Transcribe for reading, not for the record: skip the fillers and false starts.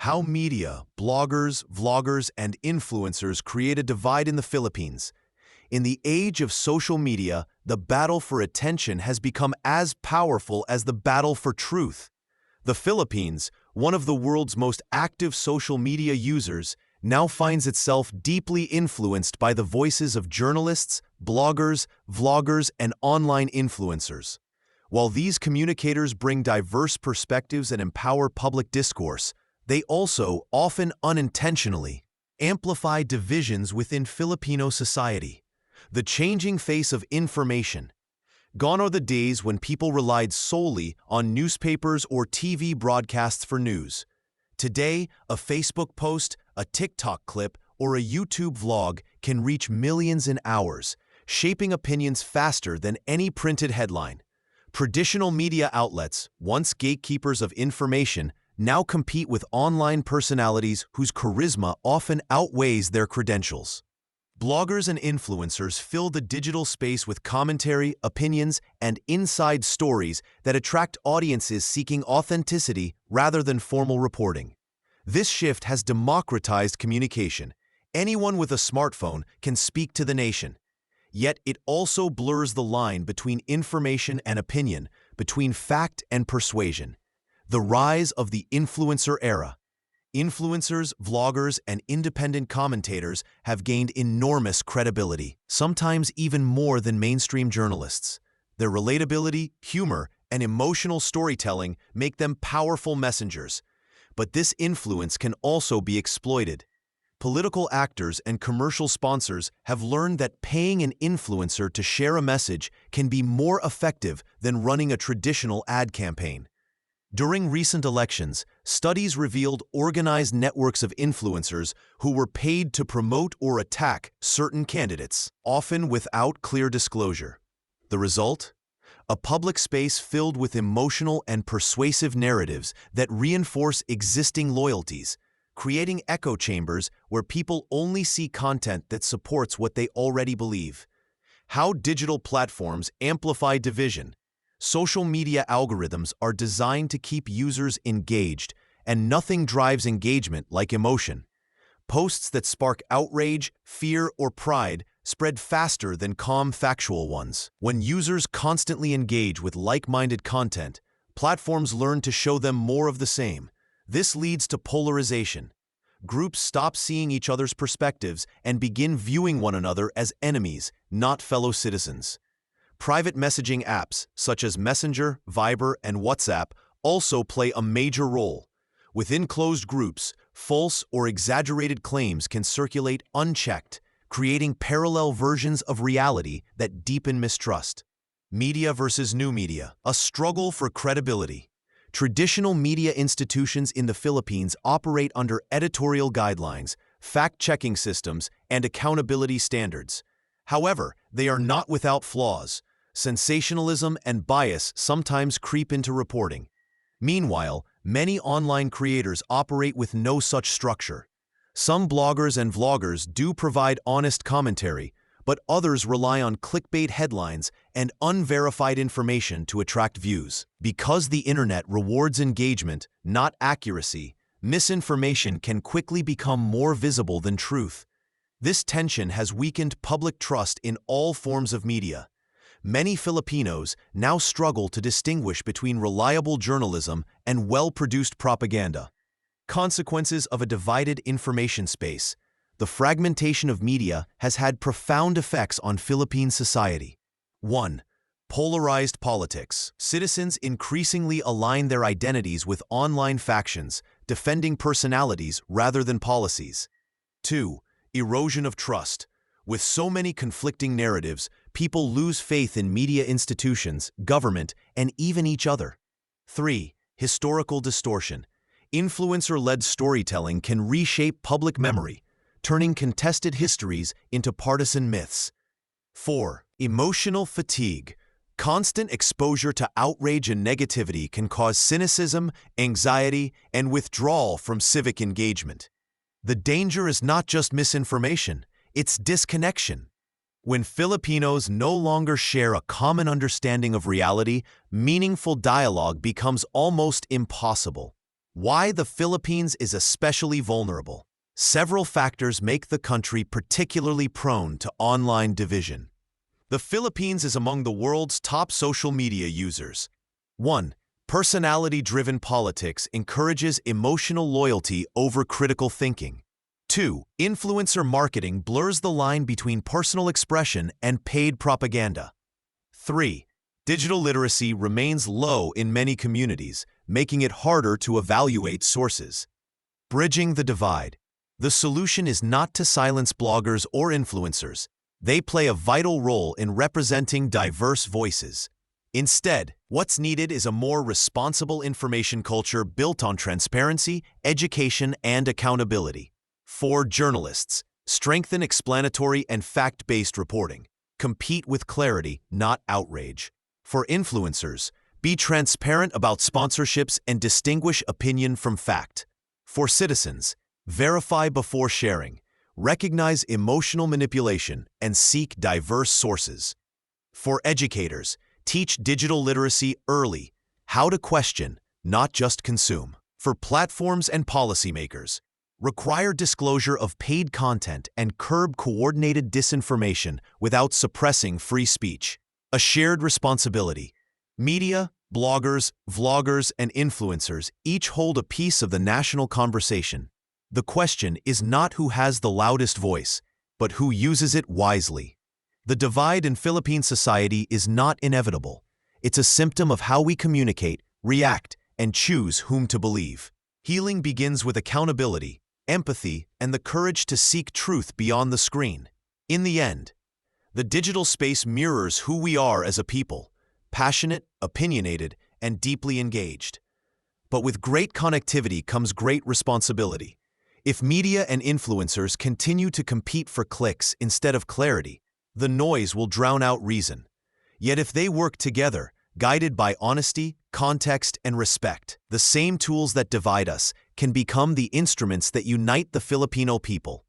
How media, bloggers, vloggers, and influencers create a divide in the Philippines. In the age of social media, the battle for attention has become as powerful as the battle for truth. The Philippines, one of the world's most active social media users, now finds itself deeply influenced by the voices of journalists, bloggers, vloggers, and online influencers. While these communicators bring diverse perspectives and empower public discourse, they also, often unintentionally, amplify divisions within Filipino society. The changing face of information. Gone are the days when people relied solely on newspapers or TV broadcasts for news. Today, a Facebook post, a TikTok clip, or a YouTube vlog can reach millions in hours, shaping opinions faster than any printed headline. Traditional media outlets, once gatekeepers of information, now compete with online personalities whose charisma often outweighs their credentials. Bloggers and influencers fill the digital space with commentary, opinions, and inside stories that attract audiences seeking authenticity rather than formal reporting. This shift has democratized communication. Anyone with a smartphone can speak to the nation. Yet it also blurs the line between information and opinion, between fact and persuasion. The rise of the influencer era. Influencers, vloggers, and independent commentators have gained enormous credibility, sometimes even more than mainstream journalists. Their relatability, humor, and emotional storytelling make them powerful messengers. But this influence can also be exploited. Political actors and commercial sponsors have learned that paying an influencer to share a message can be more effective than running a traditional ad campaign. During recent elections, studies revealed organized networks of influencers who were paid to promote or attack certain candidates, often without clear disclosure. The result? A public space filled with emotional and persuasive narratives that reinforce existing loyalties, creating echo chambers where people only see content that supports what they already believe. How digital platforms amplify division. Social media algorithms are designed to keep users engaged, and nothing drives engagement like emotion. Posts that spark outrage, fear, or pride spread faster than calm, factual ones. When users constantly engage with like-minded content, platforms learn to show them more of the same. This leads to polarization. Groups stop seeing each other's perspectives and begin viewing one another as enemies, not fellow citizens. Private messaging apps, such as Messenger, Viber, and WhatsApp, also play a major role. Within closed groups, false or exaggerated claims can circulate unchecked, creating parallel versions of reality that deepen mistrust. Media versus new media, a struggle for credibility. Traditional media institutions in the Philippines operate under editorial guidelines, fact-checking systems, and accountability standards. However, they are not without flaws. Sensationalism and bias sometimes creep into reporting. Meanwhile, many online creators operate with no such structure. Some bloggers and vloggers do provide honest commentary, but others rely on clickbait headlines and unverified information to attract views. Because the internet rewards engagement, not accuracy, misinformation can quickly become more visible than truth. This tension has weakened public trust in all forms of media. Many Filipinos now struggle to distinguish between reliable journalism and well-produced propaganda. Consequences of a divided information space. The fragmentation of media has had profound effects on Philippine society. 1. Polarized politics. Citizens increasingly align their identities with online factions, defending personalities rather than policies. 2. Erosion of trust. With so many conflicting narratives, people lose faith in media institutions, government, and even each other. 3. Historical distortion. Influencer-led storytelling can reshape public memory, turning contested histories into partisan myths. 4. Emotional fatigue. Constant exposure to outrage and negativity can cause cynicism, anxiety, and withdrawal from civic engagement. The danger is not just misinformation, it's disconnection. When Filipinos no longer share a common understanding of reality, meaningful dialogue becomes almost impossible. Why the Philippines is especially vulnerable. Several factors make the country particularly prone to online division. The Philippines is among the world's top social media users. 1. Personality-driven politics encourages emotional loyalty over critical thinking. 2. Influencer marketing blurs the line between personal expression and paid propaganda. 3. Digital literacy remains low in many communities, making it harder to evaluate sources. Bridging the divide. The solution is not to silence bloggers or influencers. They play a vital role in representing diverse voices. Instead, what's needed is a more responsible information culture built on transparency, education, and accountability. For journalists, strengthen explanatory and fact-based reporting. Compete with clarity, not outrage. For influencers, be transparent about sponsorships and distinguish opinion from fact. For citizens, verify before sharing. Recognize emotional manipulation and seek diverse sources. For educators, teach digital literacy early, how to question, not just consume. For platforms and policymakers, require disclosure of paid content and curb coordinated disinformation without suppressing free speech. A shared responsibility. Media, bloggers, vloggers, and influencers each hold a piece of the national conversation. The question is not who has the loudest voice, but who uses it wisely. The divide in Philippine society is not inevitable. It's a symptom of how we communicate, react, and choose whom to believe. Healing begins with accountability, empathy, and the courage to seek truth beyond the screen. In the end, the digital space mirrors who we are as a people, passionate, opinionated, and deeply engaged. But with great connectivity comes great responsibility. If media and influencers continue to compete for clicks instead of clarity, the noise will drown out reason. Yet if they work together, guided by honesty, context, and respect, the same tools that divide us can become the instruments that unite the Filipino people.